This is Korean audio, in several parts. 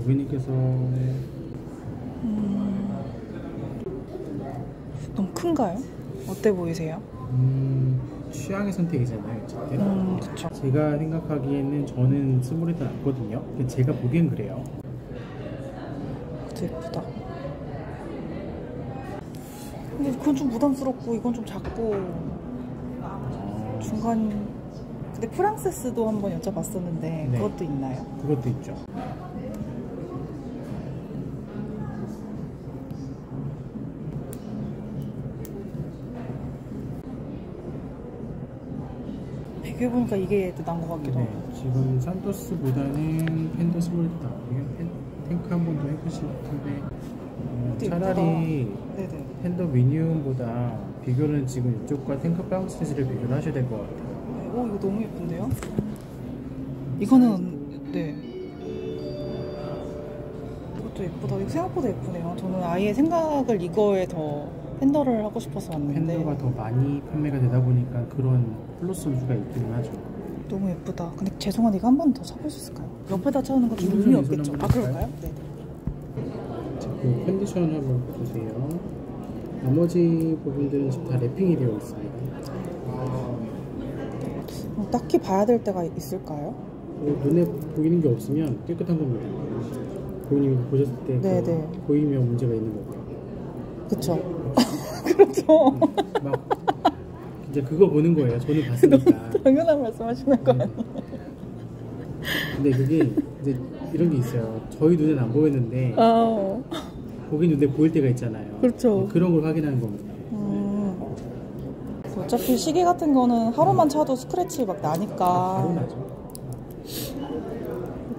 고객님께서 너무 큰가요? 어때 보이세요? 취향의 선택이잖아요, 어쨌든. 그쵸. 제가 생각하기에는 저는 스몰이 더 낫거든요. 제가 보기엔 그래요. 그것도 예쁘다. 근데 그건 좀 부담스럽고 이건 좀 작고 중간. 근데 프랑세스도 한번 여쭤봤었는데 네. 그것도 있나요? 그것도 있죠. 비교해보니까 이게 더 나은 것 같기도 하고. 네, 지금 산토스보다는 펜더 스몰이 더 나고요. 탱크 한 번 더 해보실 텐데 차라리 네네. 펜더 미니움보다 비교는 지금 이쪽과 탱크 프랑세스를 비교를 하셔야 될 것 같아요. 네. 오, 이거 너무 예쁜데요? 이거는 네. 이것도 예쁘다. 이거 생각보다 예쁘네요. 저는 아예 생각을 이거에 더 펜더를 하고 싶어서 왔는데 펜더가 더 많이 판매가 되다 보니까 그런 플러스 요소가 있기는 하죠. 너무 예쁘다. 근데 죄송한데 이거 한 번 더 사볼 수 있을까요? 옆에다 채우는 거 좀 의미 없겠죠? 아, 그럴까요? 네. 그 컨디션 한번 보세요. 나머지 부분들은 지금 다 랩핑이 되어 있습니다. 딱히 봐야 될 때가 있을까요? 눈에 보이는 게 없으면 깨끗한 겁니다. 고객님이 보셨을 때 네네. 보이면 문제가 있는 거고요. 그쵸. 그렇죠. 막 이제 그거 보는 거예요. 저는 봤으니까. 당연한 말씀하시는 거 아니에요? 근데 그게 이제 이런 게 있어요. 저희 눈엔 안 보였는데 고객 눈에 보일 때가 있잖아요. 그렇죠. 그런 걸 확인하는 겁니다. 어차피 시계 같은 거는 하루만 차도 스크래치 막 나니까. 바로 나죠.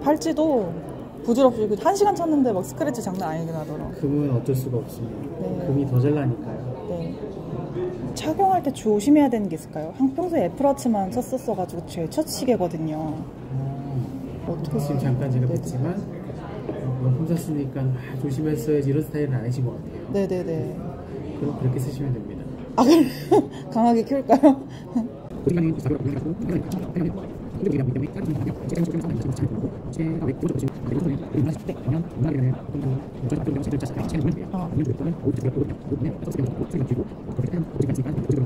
팔찌도 부질없이 1시간 찼는데 막 스크래치 장난 아니게 나더라고요. 금은 어쩔 수가 없습니다. 네. 금이 더 잘 나니까요. 네. 착용할 때 조심해야 되는 게 있을까요? 평소에 애플워치만 쳤었어가지고 제 첫 시계거든요. 어떻게 지금 잠깐 제가 뵀지만 명품 샀으니까 조심했어야지 이런 스타일은 아니신 것 같아요. 네네네. 그럼 그렇게 쓰시면 됩니다. 아, 그럼 강하게 키울까요?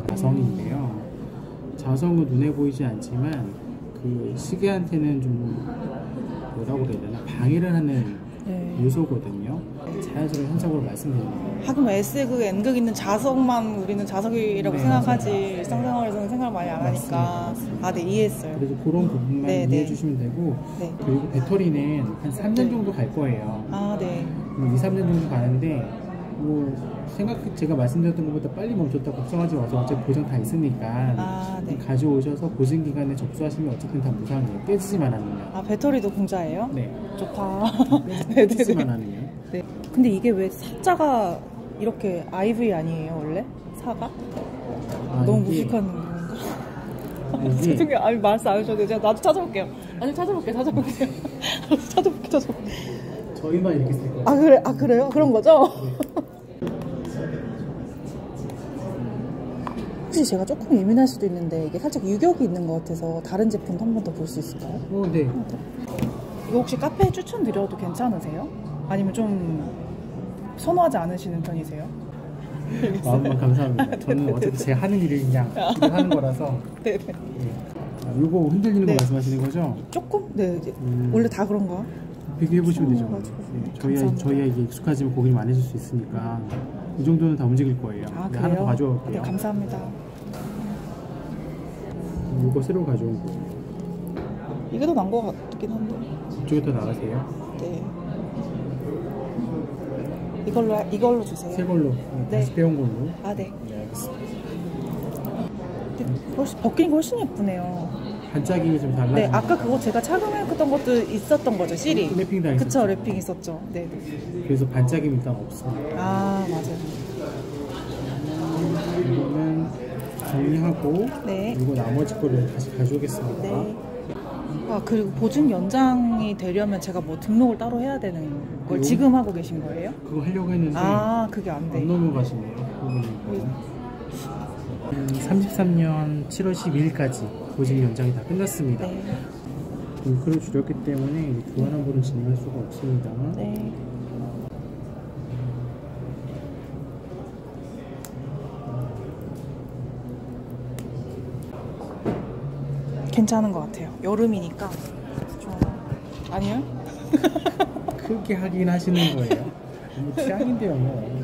자성인데요. 자성은 눈에 보이지 않지만 그 시계한테는 좀 뭐라고 그래야 되나 방해를 하는 요소거든요. 자연스러운 현상으로 말씀드리는 거예요. 하긴 뭐 S극, N극 있는 자석만 우리는 자석이라고 네, 생각하지 맞아요. 일상생활에서는 생각을 많이 안 하니까. 맞습니다. 아, 네, 이해했어요. 그래서 그런 부분만 네, 이해해 네. 주시면 되고 네. 그리고 배터리는 한 3년 정도 갈 거예요. 아, 네. 2, 3년 정도 가는데 뭐 제가 말씀드렸던 것보다 빨리 멈췄다 걱정하지 마세요. 어차피 보증 다 있으니까 아, 네. 가져오셔서 보증 기간에 접수하시면 어쨌든 다 무상이에요. 깨지지만 않으면. 아, 배터리도 공짜예요? 네. 좋다. 깨지지만 않으면. 네. 근데 이게 왜 사자가 이렇게 IV 아니에요, 원래? 사가? 너무 무식한 건가? 죄송해요. 아니, 말씀 안 해주셔도 돼요. 나도 찾아볼게요. 아니, 찾아볼게요. 찾아볼게요. 저희만 이렇게 쓸 거예요. 아, 그래? 아, 그래요? 그런 거죠? 혹시 제가 조금 예민할 수도 있는데 이게 살짝 유격이 있는 것 같아서 다른 제품도 한 번 더 볼 수 있을까요? 네. 이거 혹시 카페에 추천드려도 괜찮으세요? 아니면 좀 선호하지 않으시는 편이세요? 마음만 감사합니다. 저는 어차피 제가 하는 일을 그냥 하는 거라서. 네네. 이거 흔들리는 네. 거 말씀하시는 거죠? 조금? 네. 이제 원래 다 그런가? 비교해 보시면 되죠. 네, 저희야 이게 익숙하지만 고객님 안 해줄 수 있으니까 이 정도는 다 움직일 거예요. 아, 네, 그래요? 하나 더 가져와 볼게요. 네, 감사합니다. 이거 새로 가져온 거예요. 이게 더 나은 것 같긴 한데. 이쪽에 더 나가세요. 네. 이걸로 주세요. 새 걸로. 네. 다시 빼온 걸로. 아, 네. 네, 알겠습니다. 벗긴 거 훨씬 예쁘네요. 반짝임이 좀 달라요. 네, 아까 그거 제가 착용했던 것도 있었던 거죠, 실이. 랩핑 다 그쵸, 있었죠. 랩핑 있었죠. 네. 그래서 반짝임이 일단 없어요. 아, 맞아요. 이거는 정리하고 네. 그리고 나머지 거를 다시 가져오겠습니다. 네. 아, 그리고 보증 연장이 되려면 제가 뭐 등록을 따로 해야 되는 걸 지금 하고 계신 거예요? 그거 하려고 했는데 아, 그게 안 돼. 안 넘어가시네요. 33년 7월 12일까지 보증 연장이 다 끝났습니다. 네. 잉크를 줄였기 때문에 교환 환불은 진행할 수가 없습니다. 네. 괜찮은 것 같아요. 여름이니까 좀 아니에요? 크게 하긴 하시는 거예요. 너무 취향인데요, 뭐.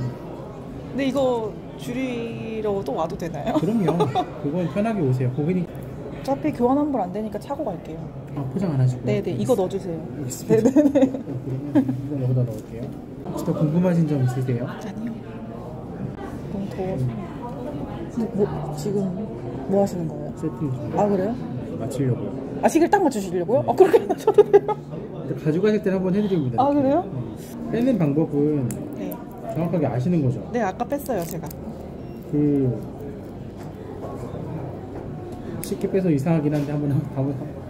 근데 이거 줄이러 또 와도 되나요? 그럼요. 그건 편하게 오세요. 고객님. 어차피 교환 환불 안 되니까 차고 갈게요. 아, 포장 안 하시고? 네네, 이거 넣어주세요. 알겠습니다. 네네네. 그러면 이거 여기다 넣을게요. 혹시 더 궁금하신 점 있으세요? 아니요. 너무 더워서. 지금 뭐 하시는 거예요? 세팅 좀 아, 그래요? 맞추려고요. 아, 시계를 딱 맞추시려고요? 아, 그렇게 하셔도 돼요? 가져가실 때는 한번 해드립니다. 아, 그래요? 빼는 방법은 네. 정확하게 아시는 거죠? 네, 아까 뺐어요, 제가. 쉽게 빼서 이상하긴 한데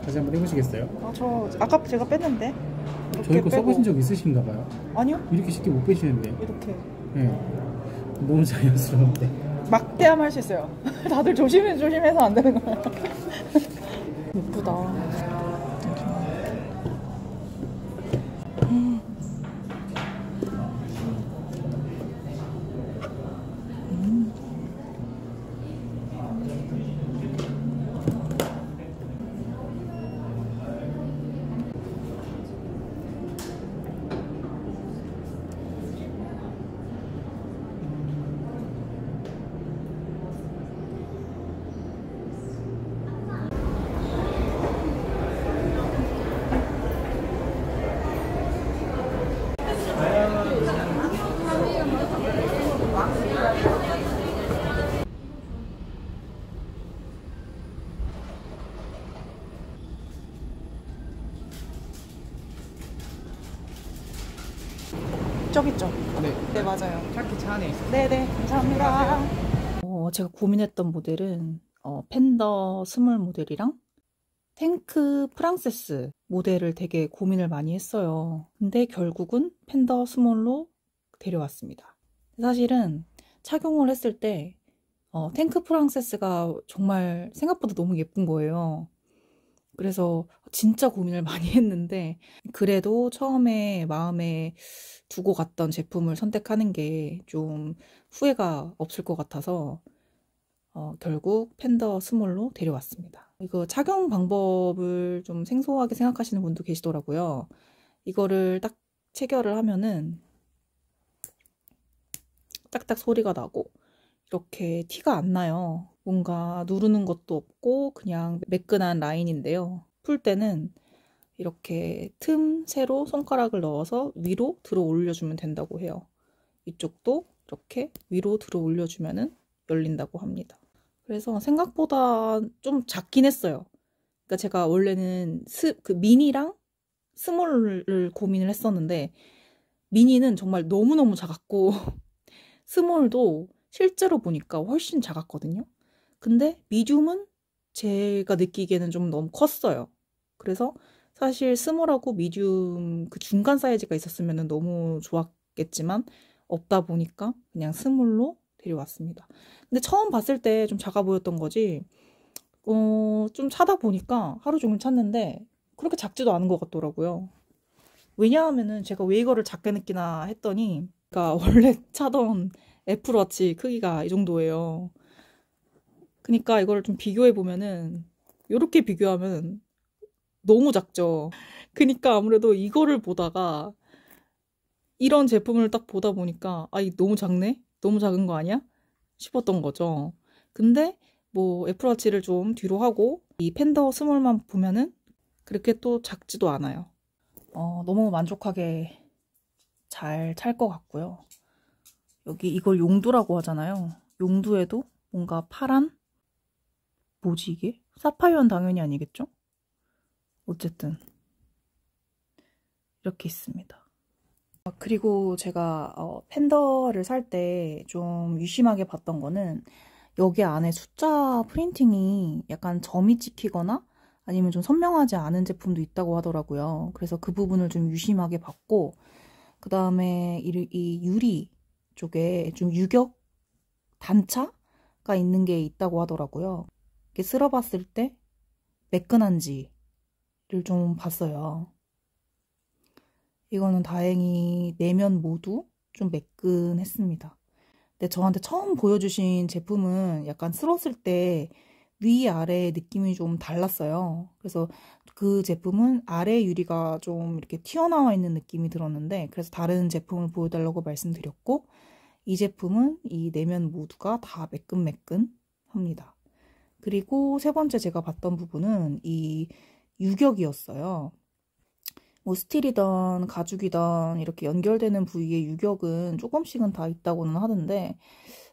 다시 한번 해보시겠어요? 아, 저 아까 제가 뺐는데. 저희 거 써보신 적 있으신가 봐요? 아니요. 이렇게 쉽게 못 빼시는데. 이렇게. 네. 너무 자연스러운데. 막대함 할 수 있어요. 다들 조심해서 안 되는 거예요. 예쁘다. 저기 있죠? 네, 맞아요. 차키 차 안에 있어요. 네네, 감사합니다. 제가 고민했던 모델은 펜더 스몰 모델이랑 탱크 프랑세스 모델을 되게 고민을 많이 했어요. 근데 결국은 펜더 스몰로 데려왔습니다. 사실은 착용을 했을 때 탱크 프랑세스가 정말 생각보다 너무 예쁜 거예요. 그래서 진짜 고민을 많이 했는데 그래도 처음에 마음에 두고 갔던 제품을 선택하는 게 좀 후회가 없을 것 같아서 결국 펜더 스몰로 데려왔습니다. 이거 착용 방법을 좀 생소하게 생각하시는 분도 계시더라고요. 이거를 딱 체결을 하면은 딱딱 소리가 나고 이렇게 티가 안 나요. 뭔가 누르는 것도 없고 그냥 매끈한 라인인데요. 풀 때는 이렇게 틈새로 손가락을 넣어서 위로 들어 올려주면 된다고 해요. 이쪽도 이렇게 위로 들어 올려주면 열린다고 합니다. 그래서 생각보다 좀 작긴 했어요. 그러니까 제가 원래는 미니랑 스몰을 고민을 했었는데 미니는 정말 너무너무 작았고 스몰도 실제로 보니까 훨씬 작았거든요. 근데 미디움은 제가 느끼기에는 좀 너무 컸어요. 그래서 사실 스몰하고 미디움 그 중간 사이즈가 있었으면 너무 좋았겠지만 없다 보니까 그냥 스몰로 데려왔습니다. 근데 처음 봤을 때 좀 작아 보였던 거지 좀 차다 보니까 하루 종일 찼는데 그렇게 작지도 않은 것 같더라고요. 왜냐하면은 제가 왜 이거를 작게 느끼나 했더니 그러니까 원래 차던 애플워치 크기가 이 정도예요. 그러니까 이걸 좀 비교해 보면은 이렇게 비교하면 너무 작죠. 그러니까 아무래도 이거를 보다가 이런 제품을 딱 보다 보니까 아, 이 너무 작네? 너무 작은 거 아니야? 싶었던 거죠. 근데 뭐 애플워치를 좀 뒤로 하고 이 펜더 스몰만 보면은 그렇게 또 작지도 않아요. 너무 만족하게 잘 찰 것 같고요. 여기 이걸 용두라고 하잖아요. 용두에도 뭔가 파란? 뭐지 이게? 사파이어는 당연히 아니겠죠? 어쨌든 이렇게 있습니다. 그리고 제가 펜더를 살 때 좀 유심하게 봤던 거는 여기 안에 숫자 프린팅이 약간 점이 찍히거나 아니면 좀 선명하지 않은 제품도 있다고 하더라고요. 그래서 그 부분을 좀 유심하게 봤고 그 다음에 이 유리 쪽에 좀 유격 단차가 있는 게 있다고 하더라고요. 이렇게 쓸어봤을 때 매끈한지를 좀 봤어요. 이거는 다행히 내면 모두 좀 매끈했습니다. 근데 저한테 처음 보여주신 제품은 약간 쓸었을 때 위아래 느낌이 좀 달랐어요. 그래서 그 제품은 아래 유리가 좀 이렇게 튀어나와 있는 느낌이 들었는데, 그래서 다른 제품을 보여달라고 말씀드렸고, 이 제품은 이 내면 모두가 다 매끈매끈합니다. 그리고 세 번째 제가 봤던 부분은 이 유격이었어요. 뭐 스틸이든 가죽이든 이렇게 연결되는 부위에 유격은 조금씩은 다 있다고는 하던데,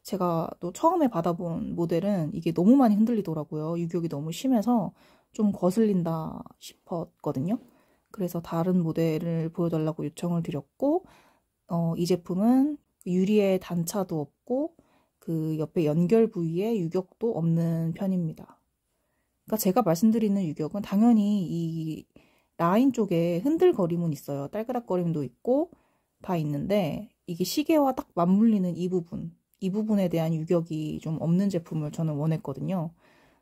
제가 또 처음에 받아본 모델은 이게 너무 많이 흔들리더라고요. 유격이 너무 심해서 좀 거슬린다 싶었거든요. 그래서 다른 모델을 보여달라고 요청을 드렸고, 이 제품은 유리에 단차도 없고 그 옆에 연결 부위에 유격도 없는 편입니다. 그러니까 제가 말씀드리는 유격은 당연히 이 라인 쪽에 흔들거림은 있어요. 딸그락거림도 있고 다 있는데, 이게 시계와 딱 맞물리는 이 부분에 대한 유격이 좀 없는 제품을 저는 원했거든요.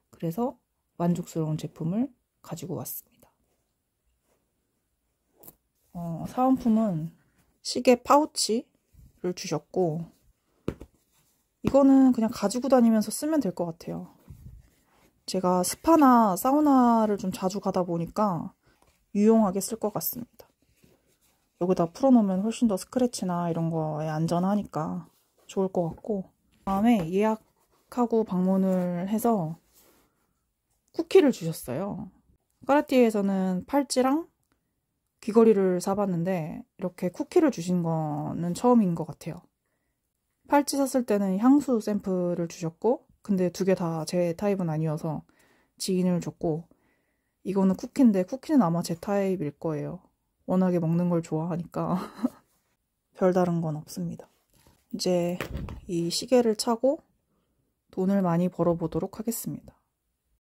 그래서 만족스러운 제품을 가지고 왔습니다. 사은품은 시계 파우치를 주셨고, 이거는 그냥 가지고 다니면서 쓰면 될 것 같아요. 제가 스파나 사우나를 좀 자주 가다 보니까 유용하게 쓸 것 같습니다. 여기다 풀어놓으면 훨씬 더 스크래치나 이런 거에 안전하니까 좋을 것 같고, 다음에 예약하고 방문을 해서 쿠키를 주셨어요. 까르띠에에서는 팔찌랑 귀걸이를 사봤는데 이렇게 쿠키를 주신 거는 처음인 것 같아요. 팔찌 샀을 때는 향수 샘플을 주셨고, 근데 두 개 다 제 타입은 아니어서 지인을 줬고, 이거는 쿠키인데 쿠키는 아마 제 타입일 거예요. 워낙에 먹는 걸 좋아하니까. 별다른 건 없습니다. 이제 이 시계를 차고 돈을 많이 벌어보도록 하겠습니다.